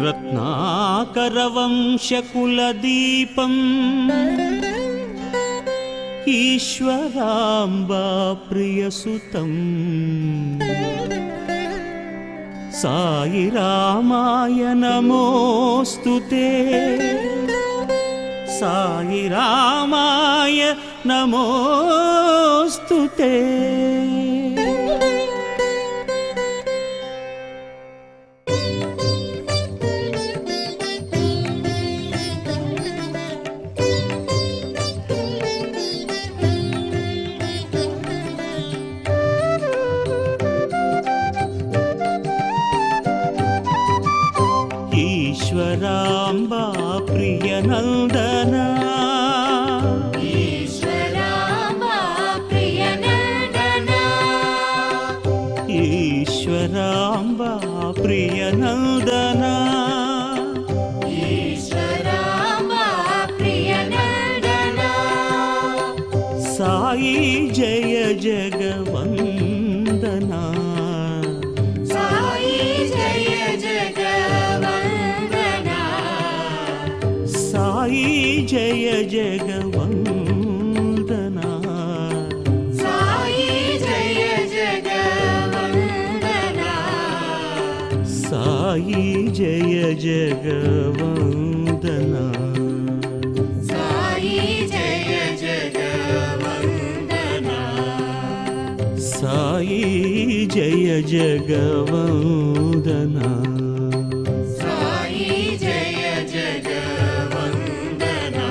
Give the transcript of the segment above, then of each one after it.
रत्नाकरवंशकुलदीपम् ईश्वराम्बा प्रियसुतम् साई रामाय नमोस्तुते साई रामाय नमोस्तुते। ईश्वराम्बा प्रियनन्दना ईश्वराम्बा प्रियनन्दना ईश्वराम्बा प्रियनन्दना ईश्वराम्बा प्रियनन्दना साई जय जगवन्दना साई जय जगवन्दना साई जय जगवन्दना साई जय जगवन्दना साई जय जगवन्दना साई जय जगवन्दना साई जय जगवन्दना साई जय जगवन्दना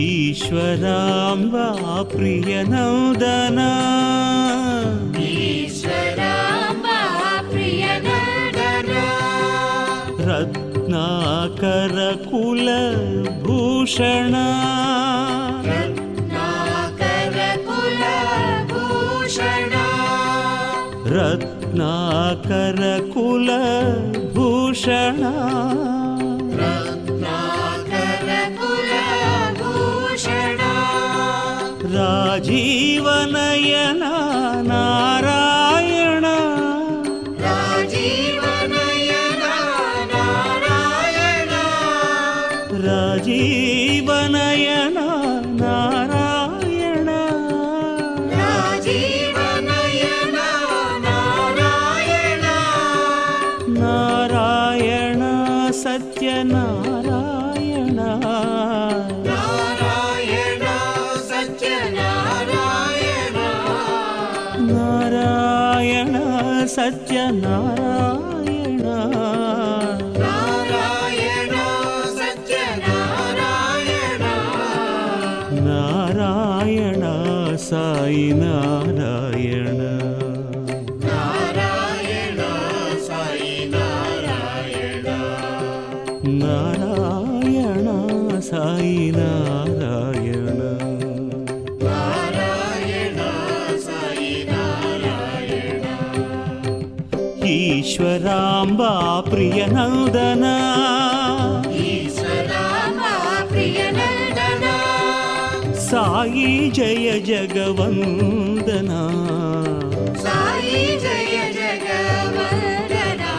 ईश्वराम्बा प्रियनन्दना ईश्वराम्बा प्रियनन्दना रत्नाकरकुलभूषण रत्नाकरकुलभूषण रत्नाकरकुलभूषण रत्नाकरकुलभूषण राजीवनयना नारायण राजीवनयना नारायण राजीवनयना नारायण राजीवनयना नारायण नारायण सत्यनारायण नारायण सत्यनारायण नारायण सत्यनारायण नारायण सत्यनारायण नारायण साई नारायण नारायण साई नारायण नारायण साई नारायण नारायण साई नारायण ईश्वराम्बा प्रियनन्दना ईश्वराम्बा प्रियनन्दना साई जय जगवन्दना साई जय जगवन्दना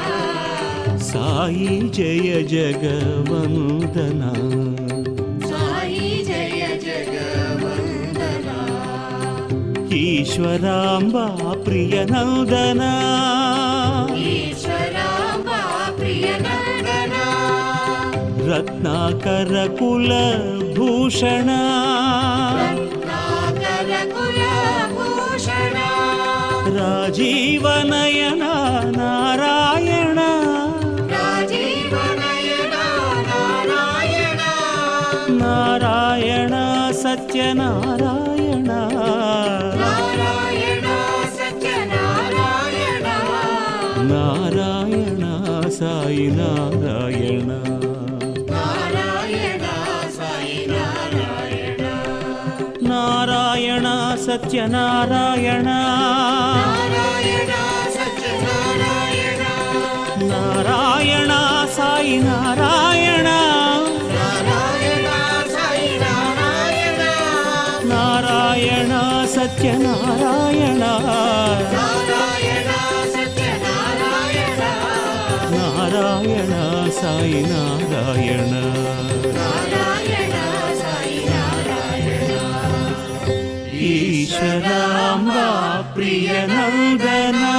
साई जय जगवन्दना साई जय जगवन्दना ईश्वराम्बा प्रियनन्दना ईश्वराम्बा प्रियनन्दना रत्नाकरकुलभूषण रत्नाकरकुलभूषण राजीवनयना नारायण राजीवनयना नारायण नारायण सत्यनारायण नारायण सत्यनारायण नारायण साई नारायण नारायण साई नारायण नारायण सत्यनारायण नारायण सत्यनारायण नारायण साई नारायण नारायण साई नारायण नारायण सत्यनारायण नारायण सत्यनारायण నారాయణ సాయి నారాయణ నారాయణ సాయి నారాయణ ఈశ్వరాంబా ప్రియనందనా